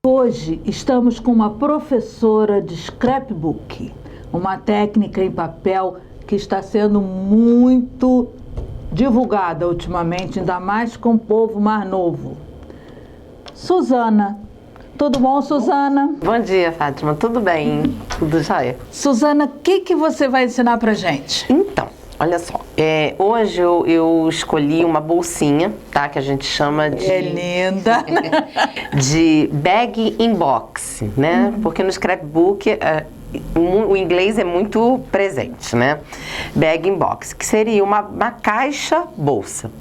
Hoje estamos com uma professora de scrapbook, uma técnica em papel que está sendo muito divulgada ultimamente, ainda mais com o povo mais novo. Suzana. Tudo bom, Suzana? Bom dia, Fátima. Tudo bem? Tudo jóia? Suzana, o que você vai ensinar pra gente? Então, olha só. Hoje eu escolhi uma bolsinha, tá? Que a gente chama de... É linda! de bag in box, né? Porque no scrapbook... o inglês é muito presente, né? Bag in box, que seria uma caixa bolsa.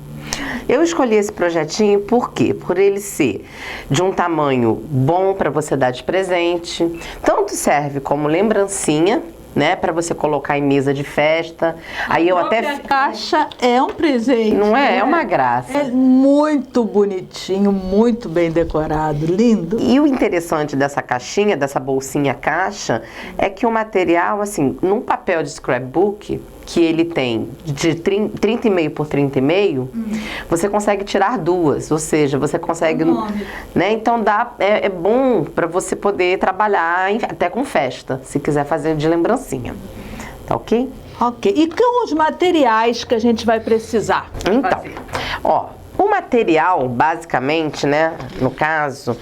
Eu escolhi esse projetinho por quê? Por ele ser de um tamanho bom para você dar de presente, tanto serve como lembrancinha, né, para você colocar em mesa de festa. Aí eu até... A caixa é um presente. Não é? Né? É uma graça. É muito bonitinho, muito bem decorado, lindo. E o interessante dessa caixinha, dessa bolsinha caixa, é que o material, assim, num papel de scrapbook, que ele tem de 30,5 por 30,5, você consegue tirar duas, ou seja, você consegue, né? Então é bom para você poder trabalhar até com festa, se quiser fazer de lembrancinha, tá ok? Ok, e com os materiais que a gente vai precisar? Então, ó, o material, basicamente, né, no caso,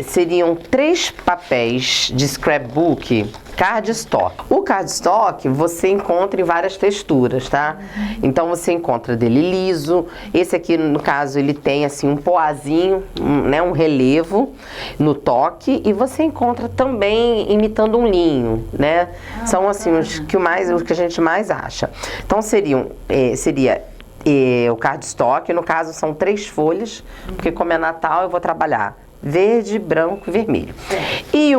seriam 3 papéis de scrapbook cardstock. O cardstock você encontra em várias texturas, tá? Então você encontra dele liso. Esse aqui, no caso, ele tem assim um poazinho, né, um relevo no toque, e você encontra também imitando um linho, né? São assim os que a gente mais acha. Então seria o cardstock, no caso são 3 folhas, porque como é Natal eu vou trabalhar verde, branco e vermelho. E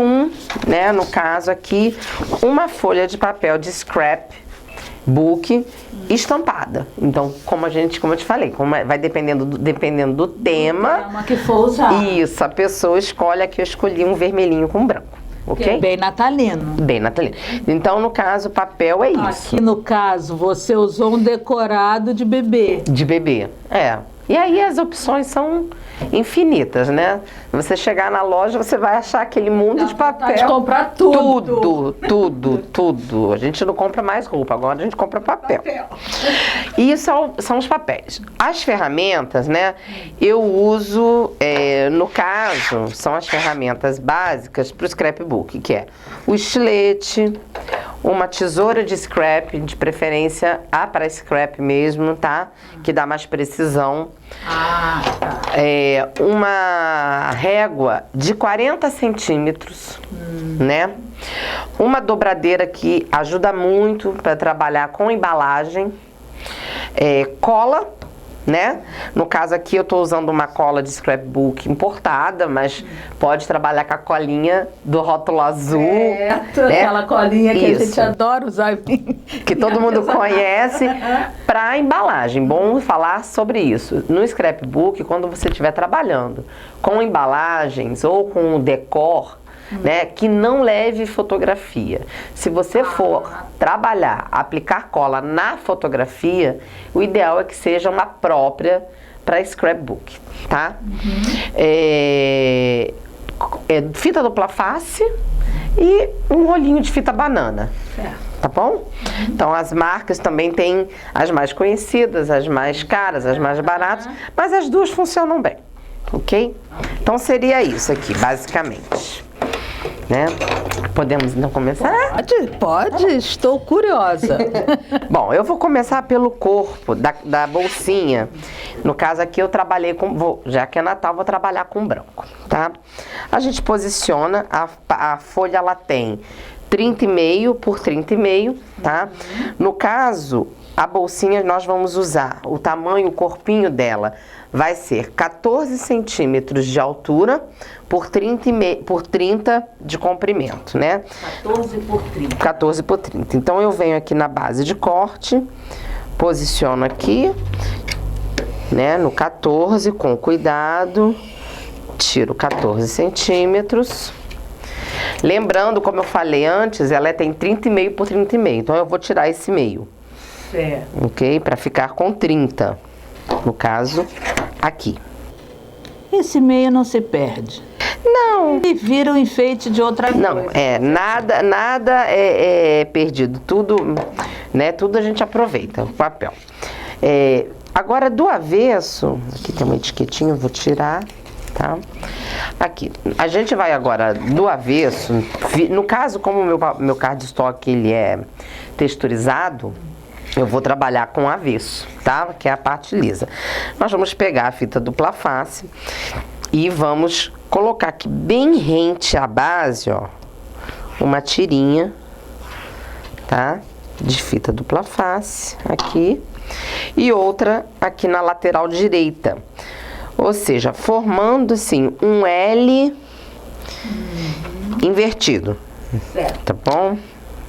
né, no caso aqui, uma folha de papel de scrapbook estampada. Então, como eu te falei, vai dependendo do tema que for usar. Isso, a pessoa escolhe. Aqui eu escolhi um vermelhinho com branco. Ok? É bem natalino. Bem natalino. Então, no caso, o papel é isso. Aqui, no caso, você usou um decorado de bebê. De bebê, E aí as opções são infinitas, né? Você chegar na loja, você vai achar aquele mundo de papel. Pode comprar tudo. Tudo. A gente não compra mais roupa, agora a gente compra papel. E são os papéis. As ferramentas, né? Eu uso, no caso, são as ferramentas básicas para o scrapbook, que é o estilete, uma tesoura de scrap, de preferência para scrap mesmo, tá? Que dá mais precisão. Uma régua de 40 centímetros, né? Uma dobradeira que ajuda muito para trabalhar com embalagem. Cola, né? No caso aqui eu estou usando uma cola de scrapbook importada, mas pode trabalhar com a colinha do rótulo azul. Né? Aquela colinha que a gente adora usar. Que todo mundo conhece para embalagem. Bom falar sobre isso. No scrapbook, quando você estiver trabalhando com embalagens ou com decor, né, que não leve fotografia. Se você for trabalhar, aplicar cola na fotografia, o ideal é que seja uma própria para scrapbook, tá? Fita dupla face e um rolinho de fita banana. Tá bom? Então as marcas também têm as mais conhecidas, as mais caras, as mais baratas, mas as duas funcionam bem, ok? Então seria isso aqui, basicamente. Né? Podemos então começar? Pode, estou curiosa. Bom, eu vou começar pelo corpo da bolsinha. No caso aqui eu trabalhei já que é Natal, vou trabalhar com branco, tá? A gente posiciona, a folha ela tem 30,5 por 30,5, tá? No caso, a bolsinha nós vamos usar, o tamanho, o corpinho dela vai ser 14 centímetros de altura por 30 de comprimento, né? 14 por 30. 14 por 30. Então eu venho aqui na base de corte, posiciono aqui, né, no 14 com cuidado, tiro 14 centímetros. Lembrando, como eu falei antes, ela tem 30,5 por 30,5, então eu vou tirar esse meio. Certo. Ok? Para ficar com 30, no caso, aqui. Esse meio não se perde. Não. E vira um enfeite de outra coisa. Não, nada é perdido. Tudo, né? Tudo a gente aproveita, o papel. Agora, do avesso, aqui tem uma etiquetinha, eu vou tirar, tá? Aqui, a gente vai agora do avesso, no caso, como o meu cardstock, ele é texturizado, eu vou trabalhar com avesso, tá? Que é a parte lisa. Nós vamos pegar a fita dupla face e vamos colocar aqui bem rente à base, ó, uma tirinha, tá? De fita dupla face, aqui, e outra aqui na lateral direita. Ou seja, formando assim um L invertido. Certo. Tá bom?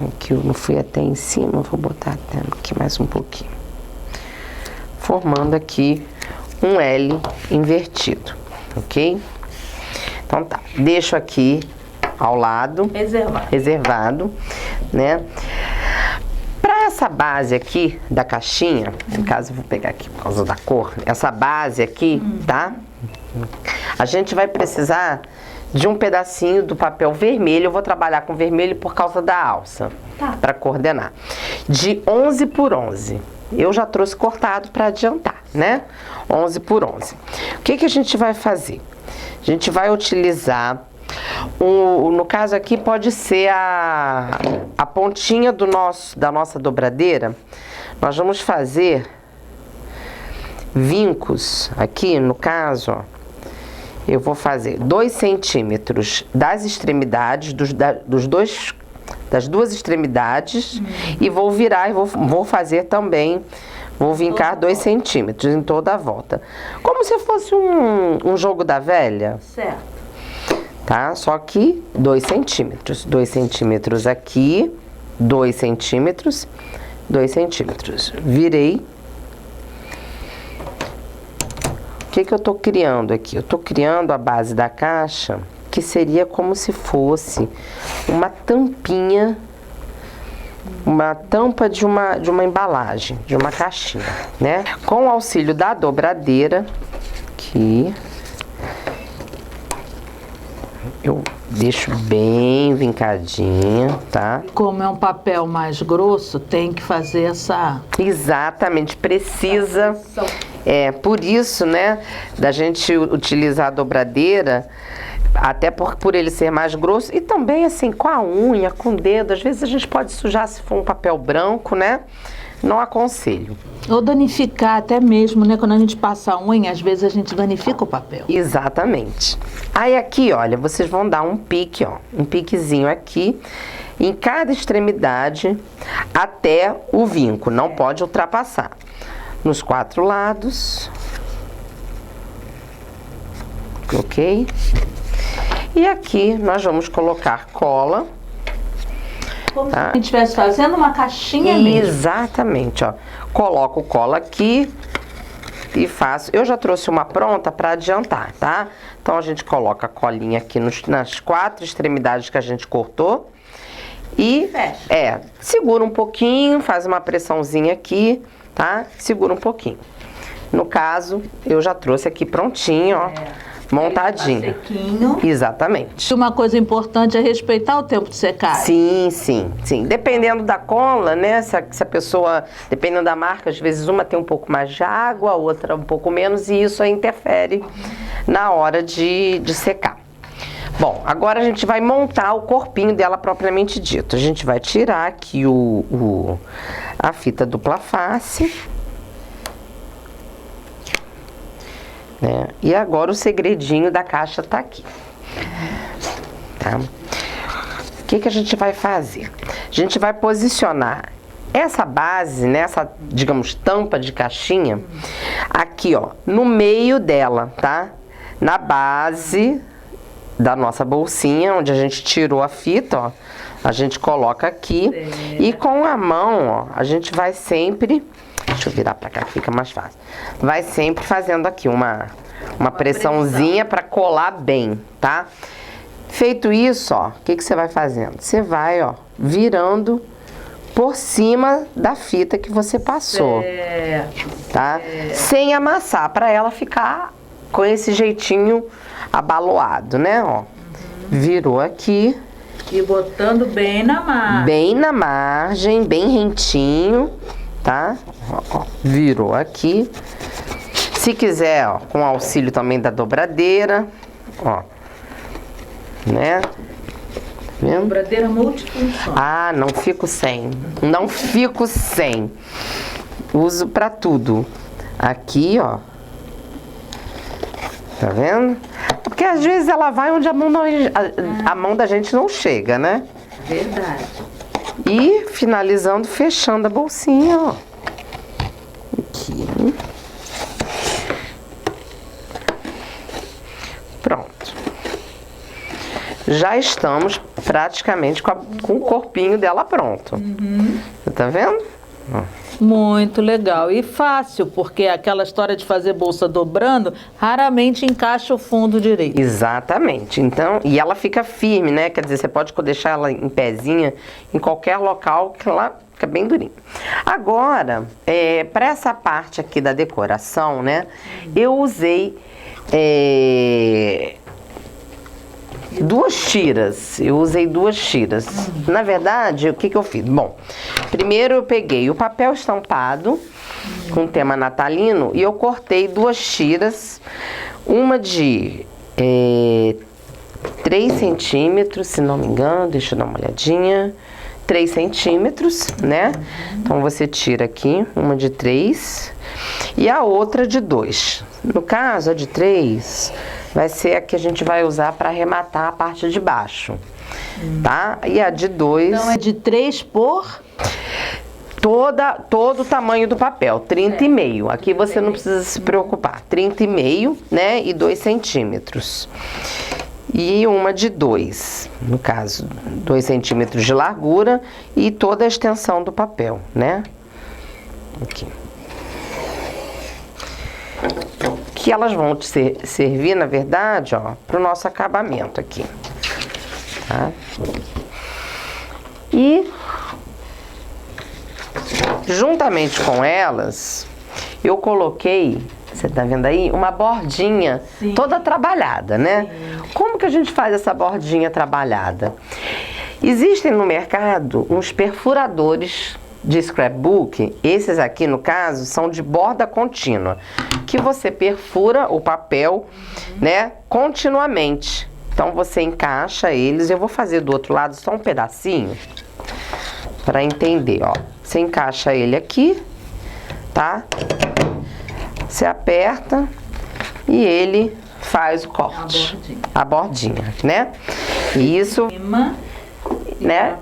Aqui eu não fui até em cima, vou botar até aqui mais um pouquinho. Formando aqui um L invertido, ok? Então tá, deixo aqui ao lado, reservado, né? Para essa base aqui da caixinha, no caso eu vou pegar aqui por causa da cor, essa base aqui, tá? A gente vai precisar de um pedacinho do papel vermelho, eu vou trabalhar com vermelho por causa da alça, tá, para coordenar. De 11 por 11. Eu já trouxe cortado para adiantar, né? 11 por 11. O que que a gente vai fazer? A gente vai utilizar, no caso aqui pode ser a pontinha da nossa dobradeira. Nós vamos fazer vincos aqui, no caso, ó. Eu vou fazer 2 centímetros das extremidades, das duas extremidades, e vou virar e vou fazer também, vou vincar 2 centímetros em toda a volta. Como se fosse um jogo da velha. Certo. Tá? Só que 2 centímetros. 2 centímetros aqui, 2 centímetros, 2 centímetros. Virei. O que que eu tô criando aqui? Eu tô criando a base da caixa, que seria como se fosse uma tampinha, uma tampa de uma embalagem, de uma caixinha, né? Com o auxílio da dobradeira, aqui, eu deixo bem vincadinha, tá? Como é um papel mais grosso, tem que fazer essa... Exatamente, precisa... por isso, né, da gente utilizar a dobradeira, até por ele ser mais grosso, e também assim, com a unha, com o dedo, às vezes a gente pode sujar se for um papel branco, né? Não aconselho. Ou danificar até mesmo, né? Quando a gente passa a unha, às vezes a gente danifica o papel. Exatamente. Aí aqui, olha, vocês vão dar um pique, ó, um piquezinho aqui, em cada extremidade, até o vinco, não pode ultrapassar. Nos 4 lados. Ok? E aqui nós vamos colocar cola. Como se a gente estivesse fazendo uma caixinha mesmo. Exatamente, ó. Coloco cola aqui e faço. Eu já trouxe uma pronta para adiantar, tá? Então a gente coloca a colinha aqui nas 4 extremidades que a gente cortou. E fecha. Segura um pouquinho, faz uma pressãozinha aqui, tá? Segura um pouquinho. No caso, eu já trouxe aqui prontinho, ó, montadinho. Tá sequinho. Exatamente. Uma coisa importante é respeitar o tempo de secagem. Sim. Dependendo da cola, né? Se a pessoa, dependendo da marca, às vezes uma tem um pouco mais de água, a outra um pouco menos, e isso aí interfere na hora de secar. Bom, agora a gente vai montar o corpinho dela propriamente dito. A gente vai tirar aqui a fita dupla face. Né? E agora o segredinho da caixa tá aqui. Tá? O que que a gente vai fazer? A gente vai posicionar essa base, né, essa, digamos, tampa de caixinha, aqui, ó, no meio dela, tá? Na base da nossa bolsinha, onde a gente tirou a fita, ó, a gente coloca aqui e com a mão, ó, a gente vai sempre, deixa eu virar pra cá que fica mais fácil, vai sempre fazendo aqui uma pressãozinha para colar bem, tá? Feito isso, ó, o que que você vai fazendo? Você vai, ó, virando por cima da fita que você passou, tá? Sem amassar, para ela ficar com esse jeitinho abaloado, né, ó. Virou aqui. E botando bem na margem. Bem na margem, bem rentinho, tá? Ó, virou aqui. Se quiser, ó, com auxílio também da dobradeira, ó, né? Vendo? Dobradeira multifunção. Ah, não fico sem. Não fico sem. Uso pra tudo. Aqui, ó. Tá vendo? Porque às vezes ela vai onde a mão da gente não chega, né? Verdade. E finalizando, fechando a bolsinha, ó. Aqui. Pronto. Já estamos praticamente com o corpinho dela pronto. Você tá vendo? Ó. Muito legal e fácil, porque aquela história de fazer bolsa dobrando raramente encaixa o fundo direito. Exatamente. Então, e ela fica firme, né? Quer dizer, você pode deixar ela em pezinha em qualquer local que ela fica bem durinha. Agora, para essa parte aqui da decoração, né? Eu usei duas tiras. Eu usei duas tiras. Na verdade, o que eu fiz? Bom, primeiro eu peguei o papel estampado com tema natalino e eu cortei duas tiras. Uma de 3 centímetros, se não me engano, deixa eu dar uma olhadinha. 3 centímetros, né? Então você tira aqui uma de 3 e a outra de 2. No caso, a de 3 vai ser a que a gente vai usar para arrematar a parte de baixo, tá? E a de 2... Então é de 3 por... Todo o tamanho do papel, 30,5. Aqui você não precisa se preocupar. 30,5, né? E 2 centímetros. E uma de 2, no caso, 2 centímetros de largura e toda a extensão do papel, né? Aqui. Que elas vão servir, na verdade, ó, para o nosso acabamento aqui, tá? E juntamente com elas, eu coloquei, você tá vendo aí, uma bordinha toda trabalhada, né? Como que a gente faz essa bordinha trabalhada? Existem no mercado uns perfuradores de scrapbook, esses aqui no caso são de borda contínua, que você perfura o papel, né, continuamente. Então você encaixa eles, eu vou fazer do outro lado só um pedacinho para entender, ó. Você encaixa ele aqui, tá? Você aperta e ele faz o corte, a bordinha, né? E isso, né?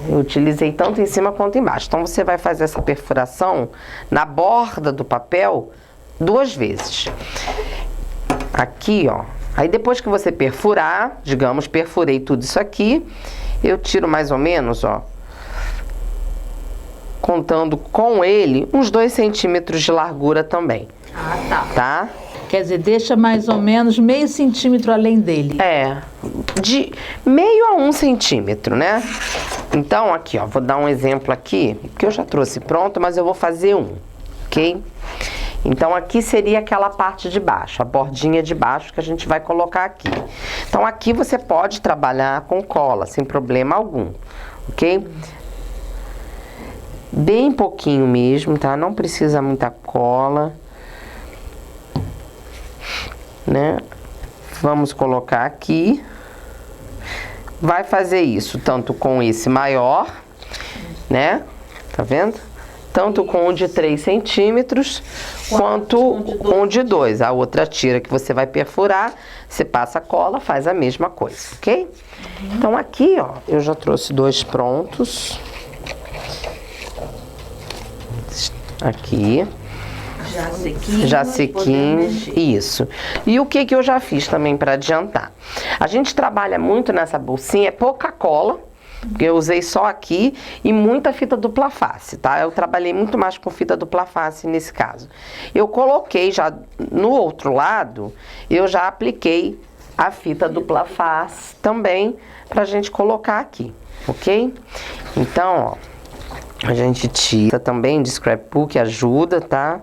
Eu utilizei tanto em cima quanto embaixo. Então você vai fazer essa perfuração na borda do papel 2 vezes. Aqui, ó. Aí depois que você perfurar, digamos, perfurei tudo isso aqui, eu tiro mais ou menos, ó, contando com ele, uns 2 centímetros de largura também. Ah, tá. Tá? Quer dizer, deixa mais ou menos meio centímetro além dele. De meio a 1 centímetro, né? Então, aqui, ó, vou dar um exemplo aqui, que eu já trouxe pronto, mas eu vou fazer um, ok? Então, aqui seria aquela parte de baixo, a bordinha de baixo que a gente vai colocar aqui. Então, aqui você pode trabalhar com cola, sem problema algum, ok? Bem pouquinho mesmo, tá? Não precisa muita cola, né? Vamos colocar aqui. Vai fazer isso tanto com esse maior, né? Tá vendo? Tanto com o de 3 centímetros, quanto com o de 2. A outra tira que você vai perfurar, você passa a cola, faz a mesma coisa, ok? Então aqui, ó, eu já trouxe 2 prontos. Aqui. Já sequinho, isso. E o que eu já fiz também para adiantar? A gente trabalha muito nessa bolsinha, é pouca cola, que eu usei só aqui, e muita fita dupla face, tá? Eu trabalhei muito mais com fita dupla face nesse caso. Eu coloquei já no outro lado, eu já apliquei a fita dupla face também pra gente colocar aqui, ok? Então, ó, a gente tira também de scrapbook, ajuda, tá?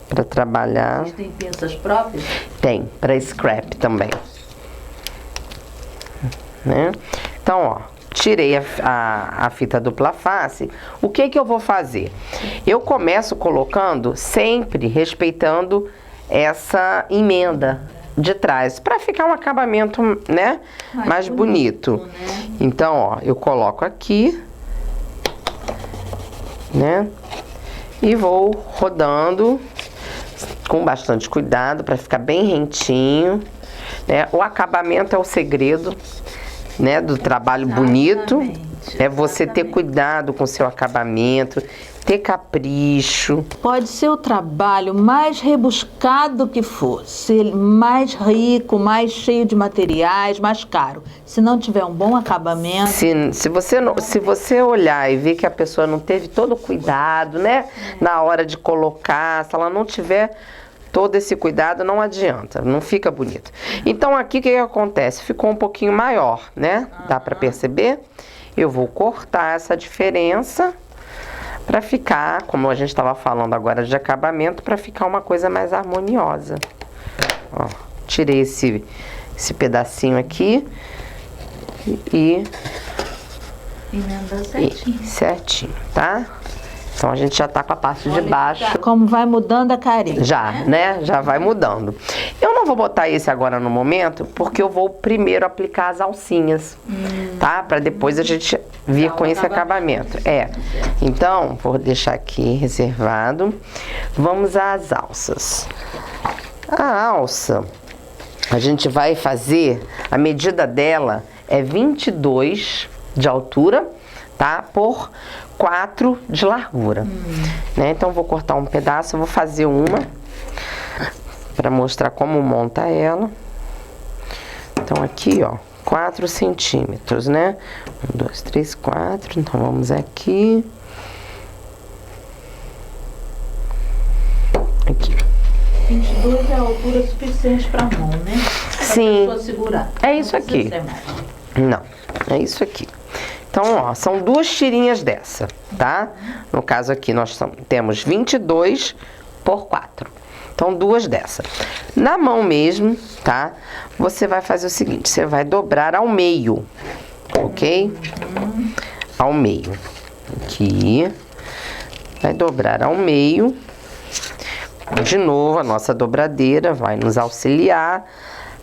para trabalhar. Vocês têm pinças próprias? Tem, para scrap também. Né? Então, ó, tirei a fita dupla face. O que que eu vou fazer? Eu começo colocando sempre respeitando essa emenda de trás, para ficar um acabamento, né, mais bonito. Né? Então, ó, eu coloco aqui, né, e vou rodando com bastante cuidado para ficar bem rentinho, né? O acabamento é o segredo, né, do trabalho bonito. É você ter cuidado com o seu acabamento, ter capricho. Pode ser o trabalho mais rebuscado que for, ser mais rico, mais cheio de materiais, mais caro. Se não tiver um bom acabamento... Se você olhar e ver que a pessoa não teve todo o cuidado, né, na hora de colocar, se ela não tiver todo esse cuidado, não adianta, não fica bonito. Então aqui o que acontece? Ficou um pouquinho maior, né? Dá para perceber? Eu vou cortar essa diferença para ficar, como a gente estava falando agora de acabamento, para ficar uma coisa mais harmoniosa. Ó, tirei esse pedacinho aqui e emenda certinho. Certinho, tá? Então a gente já tá com a parte de baixo. Como vai mudando a carinha. Já, né? Já vai mudando. Eu não vou botar esse agora no momento, porque eu vou primeiro aplicar as alcinhas, tá? Para depois a gente vir com esse acabamento. É. Então, vou deixar aqui reservado. Vamos às alças. A alça, a gente vai fazer, a medida dela é 22 de altura, tá? Por 4 de largura, né? Então vou cortar um pedaço, eu vou fazer uma para mostrar como monta ela. Então aqui, ó, 4 centímetros, né? 1, 2, 3, 4. Então vamos aqui. Aqui. 22 é a altura suficiente para a mão, né? Sim. Pra pessoa segurar. É isso aqui. Não, é isso aqui. Então, ó, são 2 tirinhas dessa, tá? No caso aqui, nós temos 22 por 4. Então, 2 dessa. Na mão mesmo, tá? Você vai fazer o seguinte, você vai dobrar ao meio, ok? Ao meio. Aqui. Vai dobrar ao meio. De novo, a nossa dobradeira vai nos auxiliar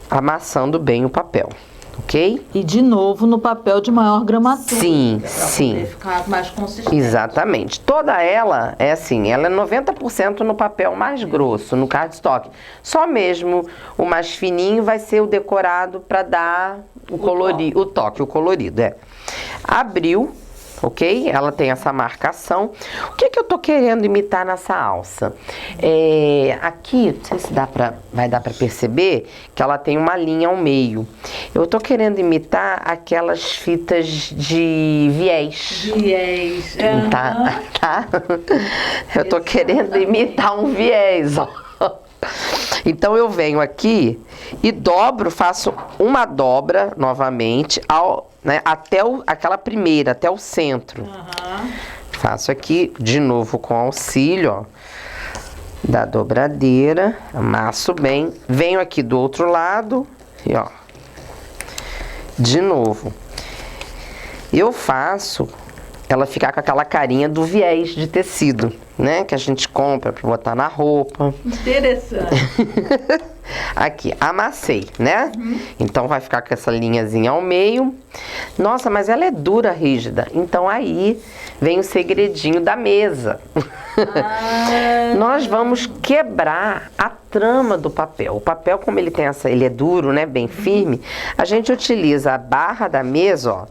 amassando bem o papel. Ok? E de novo no papel de maior gramatura. Sim, pra sim. poder ficar mais consistente. Exatamente. Toda ela é assim, ela é 90% no papel mais grosso, no cardstock. Só mesmo o mais fininho vai ser o decorado para dar o colorido, o toque, o colorido, é. Abriu, ok? Ela tem essa marcação. O que que eu tô querendo imitar nessa alça? Aqui, não sei se vai dar pra perceber que ela tem uma linha ao meio. Eu tô querendo imitar aquelas fitas de viés. Viés. Tá? Eu tô querendo imitar um viés, ó. Então eu venho aqui e dobro, faço uma dobra novamente né, até aquela primeira, até o centro. Faço aqui de novo com auxílio, ó, da dobradeira, amasso bem, venho aqui do outro lado e ó, de novo. Eu faço ela ficar com aquela carinha do viés de tecido, né? Que a gente compra pra botar na roupa. Interessante. Aqui, amassei, né? Então vai ficar com essa linhazinha ao meio. Nossa, mas ela é dura, rígida. Então aí vem o segredinho da mesa. Nós vamos quebrar a trama do papel. O papel, como ele tem ele é duro, né? Bem firme. A gente utiliza a barra da mesa, ó.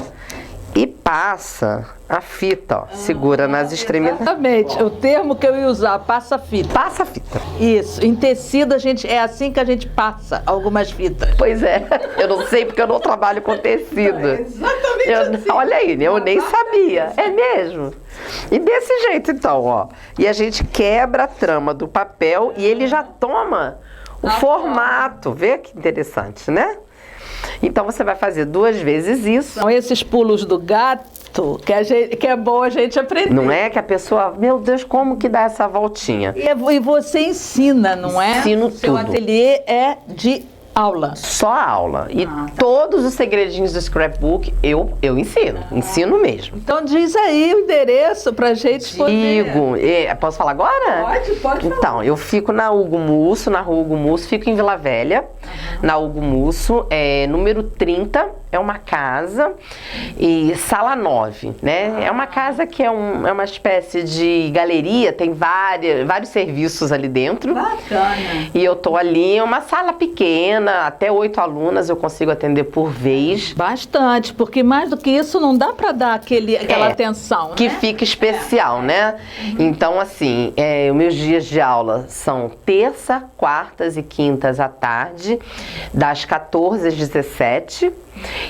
E passa a fita, ó, segura nas extremidades. Exatamente, o termo que eu ia usar, passa-fita. Passa-fita. Isso, em tecido é assim que a gente passa algumas fitas. Pois é, eu não sei porque eu não trabalho com tecido. É exatamente assim. Olha aí, eu nem sabia. É mesmo? E desse jeito então, ó. E a gente quebra a trama do papel e ele já toma o formato. Vê que interessante, né? Então você vai fazer 2 vezes isso. São esses pulos do gato gosto, que é bom a gente aprender. Não é que a pessoa, meu Deus, como que dá essa voltinha? E você ensina, não é? Ensino Seu tudo. ateliê é de aula. Só aula. E Tá. todos os segredinhos do scrapbook eu ensino mesmo. Então diz aí o endereço pra gente poder... Digo, posso falar agora? Pode falar. Então, eu fico na Hugo Musso, na rua Hugo Musso, fico em Vila Velha, na Hugo Musso, número 30, é uma casa, e sala 9, né? É uma casa que é uma espécie de galeria, tem vários serviços ali dentro. Bacana. E eu tô ali, é uma sala pequena, até 8 alunas eu consigo atender por vez. Bastante, porque mais do que isso não dá pra dar aquela atenção, Que né? fica especial, né? Então, assim, os meus dias de aula são terça, quartas e quintas à tarde, das 14 às 17.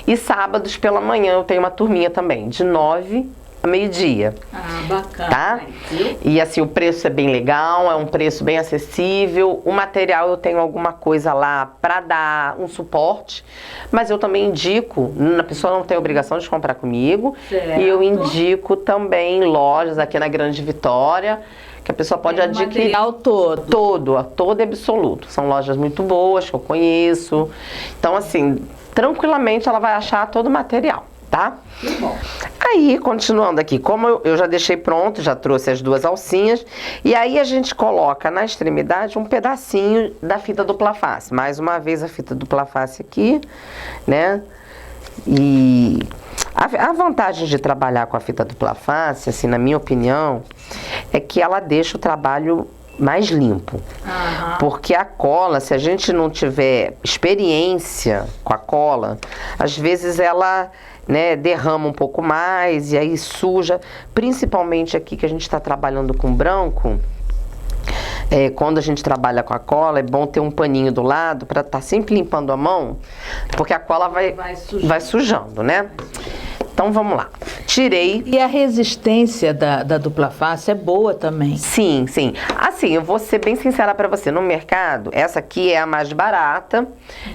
E sábados pela manhã eu tenho uma turminha também, de 9 a meio-dia. Ah, bacana. Tá? E assim, o preço é bem legal, é um preço bem acessível. O material eu tenho alguma coisa lá para dar um suporte, mas eu também indico, a pessoa não tem obrigação de comprar comigo, Certo. e eu indico também lojas aqui na Grande Vitória, que a pessoa pode adquirir. O material todo. Todo e absoluto. São lojas muito boas, que eu conheço. Então, assim, tranquilamente ela vai achar todo o material, tá? Que bom. Aí, continuando aqui, como eu já deixei pronto, já trouxe as duas alcinhas, e aí a gente coloca na extremidade um pedacinho da fita dupla face. Mais uma vez a fita dupla face aqui, né? E a vantagem de trabalhar com a fita dupla face, assim, na minha opinião, é que ela deixa o trabalho mais limpo. Aham. Porque a cola, se a gente não tiver experiência com a cola, às vezes ela, né, derrama um pouco mais e aí suja. Principalmente aqui que a gente está trabalhando com branco, quando a gente trabalha com a cola, é bom ter um paninho do lado para estar sempre limpando a mão, porque a cola vai sujando, né? Então vamos lá. Tirei. E a resistência da dupla face é boa também. Sim, sim. Assim, eu vou ser bem sincera pra você. No mercado, essa aqui é a mais barata,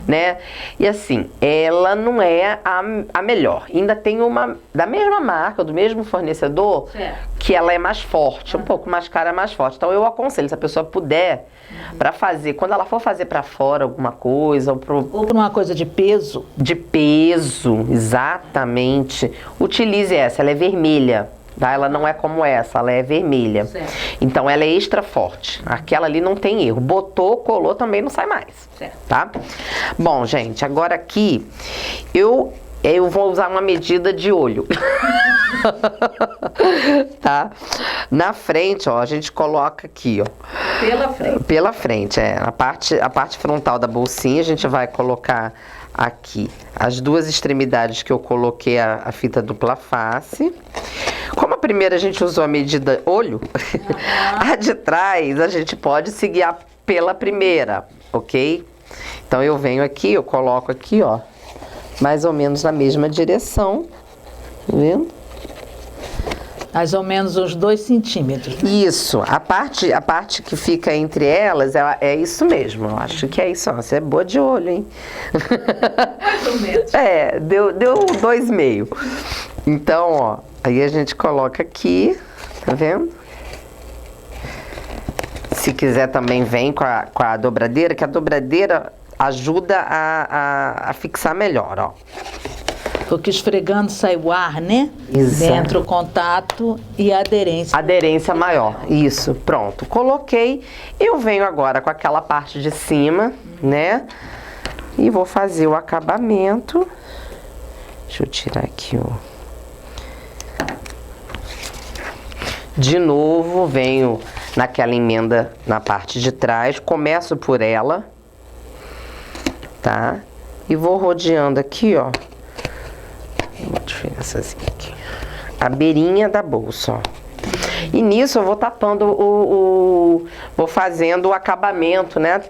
né? E assim, ela não é a melhor. Ainda tem uma da mesma marca, do mesmo fornecedor, Certo. que ela é mais forte, um pouco mais cara, mais forte. Então eu aconselho, se a pessoa puder, pra fazer, quando ela for fazer pra fora alguma coisa, ou Ou por uma coisa de peso. de peso, exatamente, utilize essa, ela é vermelha, tá? Ela não é como essa, ela é vermelha. Certo. Então ela é extra forte, aquela ali não tem erro, botou, colou, também não sai mais. Certo. Tá? Bom, gente, agora aqui eu vou usar uma medida de olho. Tá? Na frente, ó, a gente coloca aqui, ó. Pela frente. Pela frente, a parte frontal da bolsinha, a gente vai colocar aqui as duas extremidades que eu coloquei a fita dupla face. Como a primeira a gente usou a medida olho, a de trás a gente pode se guiar pela primeira, ok? Então eu venho aqui, eu coloco aqui, ó, mais ou menos na mesma direção, tá vendo? Mais ou menos uns 2 centímetros. Né? Isso, a parte que fica entre elas é isso mesmo, eu acho que é isso, ó, você é boa de olho, hein? Mais ou menos. Deu 2,5. Então, ó, aí a gente coloca aqui, tá vendo? Se quiser também vem com a dobradeira, que a dobradeira ajuda a fixar melhor, ó. Porque esfregando sai o ar, né? Exato. Dentro o contato e a aderência. Aderência maior, isso, pronto. Coloquei, eu venho agora com aquela parte de cima, né? E vou fazer o acabamento. Deixa eu tirar aqui, ó. De novo, venho naquela emenda na parte de trás, começo por ela, tá? E vou rodeando aqui, ó. Uma diferençazinha aqui. A beirinha da bolsa, ó. E nisso eu vou tapando vou fazendo o acabamento, né?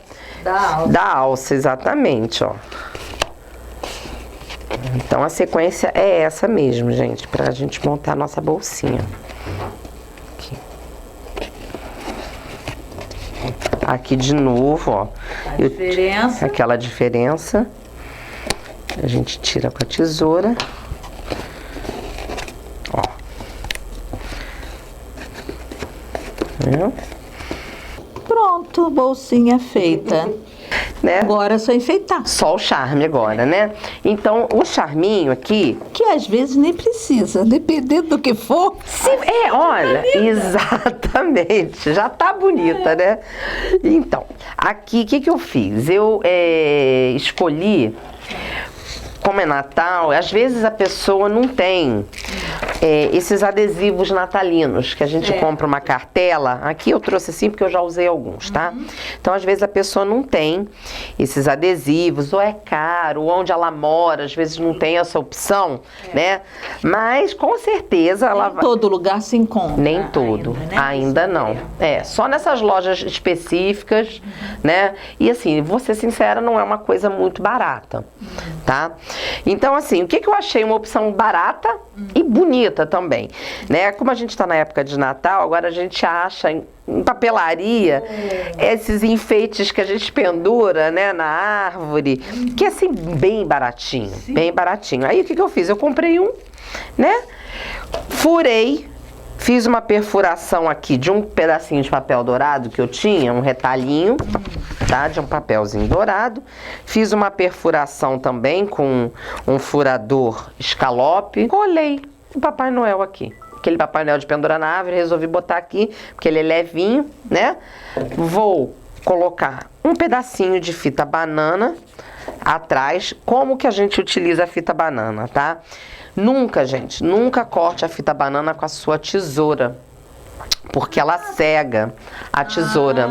Da alça, exatamente, ó. Então a sequência é essa mesmo, gente, pra gente montar a nossa bolsinha. Aqui de novo, ó. Diferença. Aquela diferença. A gente tira com a tesoura. Ó. Viu? Pronto, bolsinha feita. Né? Agora é só enfeitar. Só o charme agora, né? Então, o charminho aqui... Que às vezes nem precisa, dependendo do que for. Sim, olha, exatamente, já tá bonita, né? Então, aqui, o que eu fiz? Eu escolhi, como é Natal, às vezes a pessoa não tem esses adesivos natalinos, que a gente compra uma cartela. Aqui eu trouxe assim porque eu já usei alguns, tá? Então, às vezes a pessoa não tem esses adesivos, ou é caro, ou onde ela mora, às vezes não tem essa opção, né? Mas, com certeza, ela vai... Todo lugar se encontra. Nem todo, ainda não. Só nessas lojas específicas, né? E assim, vou ser sincera, não é uma coisa muito barata, tá? Então, assim, o que eu achei uma opção barata e bonita também, né? Como a gente está na época de Natal, agora a gente acha em papelaria esses enfeites que a gente pendura, né, na árvore, que é assim, bem baratinho, bem baratinho. Aí, o que eu fiz? Eu comprei um, né? Furei. Fiz uma perfuração aqui de um pedacinho de papel dourado que eu tinha, um retalhinho, tá? De um papelzinho dourado. Fiz uma perfuração também com um furador escalope. Colei o Papai Noel aqui. Aquele Papai Noel de pendurar na árvore, resolvi botar aqui, porque ele é levinho, né? Vou colocar um pedacinho de fita banana atrás. Como que a gente utiliza a fita banana, tá? Nunca, gente, nunca corte a fita banana com a sua tesoura, porque ela cega a tesoura.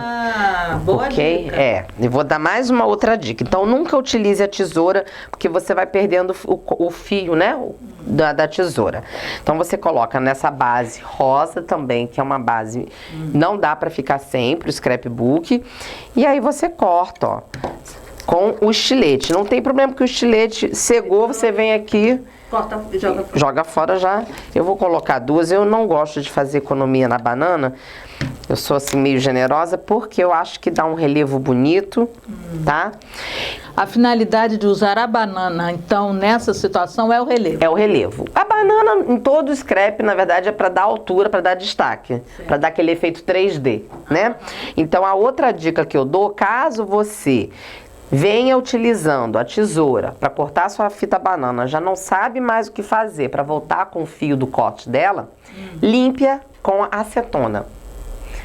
Boa dica. E vou dar mais uma outra dica. Então, nunca utilize a tesoura, porque você vai perdendo o fio, né, da tesoura. Então, você coloca nessa base rosa também, que é uma base, não dá pra ficar sempre, o scrapbook. E aí você corta, ó, com o estilete. Não tem problema, porque o estilete cegou, você vem aqui... Corta, joga fora já. Eu vou colocar duas. Eu não gosto de fazer economia na banana. Eu sou assim meio generosa porque eu acho que dá um relevo bonito, tá? A finalidade de usar a banana, então, nessa situação é o relevo. É o relevo. A banana em todo scrap, na verdade, é para dar altura, para dar destaque, para dar aquele efeito 3D, né? Então, a outra dica que eu dou, caso você venha utilizando a tesoura para cortar a sua fita banana, já não sabe mais o que fazer para voltar com o fio do corte dela, limpe-a com a acetona.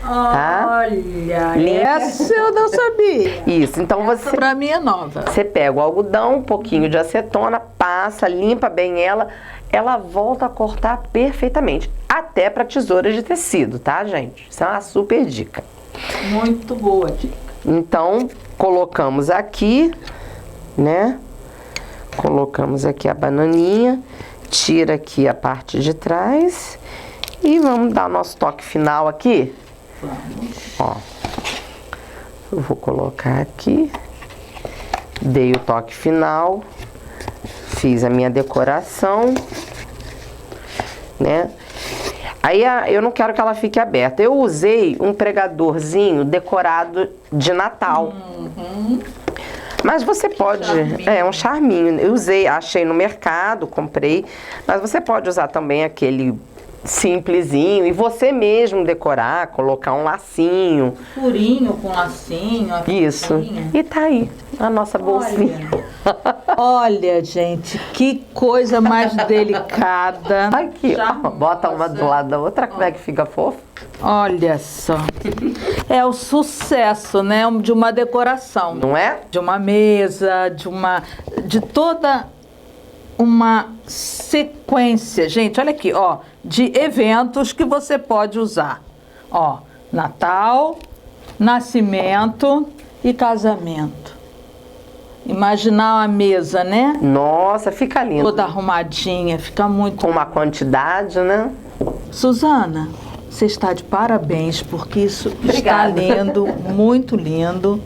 Tá? Olha, essa eu não sabia. Isso, então essa você... pra mim é nova. Você pega o algodão, um pouquinho de acetona, passa, limpa bem ela volta a cortar perfeitamente. Até para tesouras de tecido, tá, gente? Isso é uma super dica. Muito boa dica. Então, colocamos aqui, né? Colocamos aqui a bananinha, tira aqui a parte de trás e vamos dar o nosso toque final aqui. Vamos. Ó, eu vou colocar aqui, dei o toque final, fiz a minha decoração, né? Aí eu não quero que ela fique aberta. Eu usei um pregadorzinho decorado de Natal. Mas você pode... É um charminho. Eu usei, achei no mercado, comprei. Mas você pode usar também aquele simplesinho e você mesmo decorar, colocar um lacinho. Furinho com lacinho. Isso. E tá aí a nossa bolsinha. Olha, gente, que coisa mais delicada. Aqui, ó, bota uma do lado da outra, como é que fica fofo? Olha só. É o sucesso, né, de uma decoração. Não é? De uma mesa, de toda uma sequência. Gente, olha aqui, ó, de eventos que você pode usar. Ó, Natal, nascimento e casamento. Imaginar uma mesa, né? Nossa, fica lindo. Toda arrumadinha, fica muito... Com uma quantidade, né? Suzana, você está de parabéns, porque isso está lindo, muito lindo.